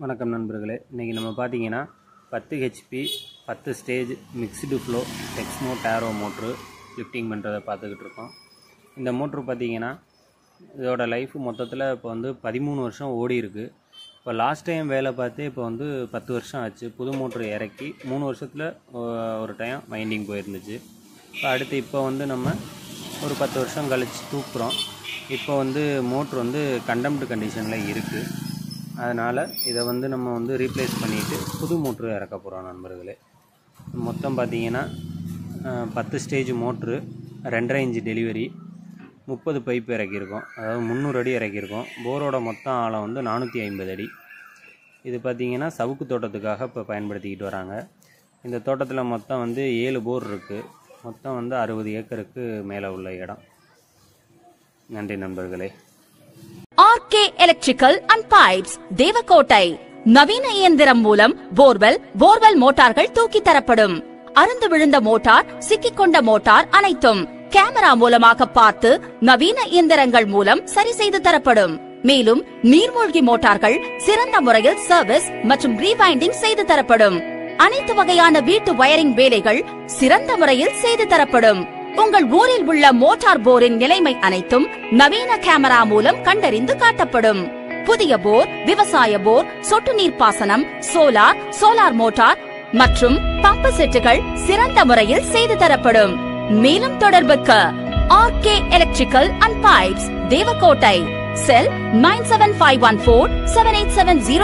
வணக்கம் நண்பர்களே, இன்றைக்கி நம்ம பார்த்தீங்கன்னா 10 HP 10 stage mixed flow Texmo tarot motor lifting பண்ணுறதை பார்த்துக்கிட்டு இருக்கோம். இந்த மோட்ரு பார்த்தீங்கன்னா இதோட லைஃப் மொத்தத்தில் இப்போ வந்து 13 வருஷம் ஓடி இருக்குது. இப்போ லாஸ்ட் டைம் வேலை பார்த்து இப்போ வந்து 10 வருஷம் ஆச்சு. புது மோட்ரு இறக்கி 3 வருஷத்தில் ஒரு டைம் வைண்டிங் போயிருந்துச்சு. இப்போ வந்து நம்ம ஒரு 10 வருஷம் கழித்து தூக்குறோம். இப்போ வந்து மோட்ரு வந்து கண்டம்டு கண்டிஷனில் இருக்குது. அதனால் இதை வந்து நம்ம வந்து ரீப்ளேஸ் பண்ணிவிட்டு புது மோட்ரு இறக்க போகிறோம் நண்பர்களே. மொத்தம் பார்த்திங்கன்னா 10 stage motor, 2.5 inch delivery, 30 pipe இறக்கியிருக்கோம். அதாவது 300 அடி இறக்கியிருக்கோம். போரோட மொத்தம் ஆழம் வந்து 450 அடி. இது பார்த்திங்கன்னா சவுக்கு தோட்டத்துக்காக இப்போ பயன்படுத்திக்கிட்டு வராங்க. இந்த தோட்டத்தில் மொத்தம் வந்து 7 போர் இருக்குது. மொத்தம் வந்து 60 ஏக்கருக்கு மேலே உள்ள இடம். நன்றி நண்பர்களே. RK electrical and pipes, Devakottai. நவீன இயந்திரம் மூலம் போர்வெல் மோட்டார்கள் தூக்கி தரப்படும். அறுந்து விழுந்த மோட்டார், சிக்கிக்கொண்ட மோட்டார் அனைத்தும் கேமரா மூலமாக பார்த்து நவீன இயந்திரங்கள் மூலம் சரி செய்து தரப்படும். மேலும் நீர்மூழ்கி மோட்டார்கள் சிறந்த முறையில் சர்வீஸ் மற்றும் ரீவைண்டிங் செய்து தரப்படும். அனைத்து வகையான வீட்டு வயரிங் வேலைகள் சிறந்த முறையில் செய்து தரப்படும். உங்கள் ஊரில் உள்ள மோட்டார் போரின் நிலைமை அனைத்தும் நவீன கேமரா மூலம் கண்டறிந்து காட்டப்படும். புதிய போர், விவசாய போர், சொட்டு நீர் பாசனம், சோலார் மோட்டார் மற்றும் பம்பு செட்டுகள் சிறந்த முறையில் செய்து தரப்படும். மேலும் தொடர்புக்கு RK electrical and pipes, Devakottai. Sell 97514 7870.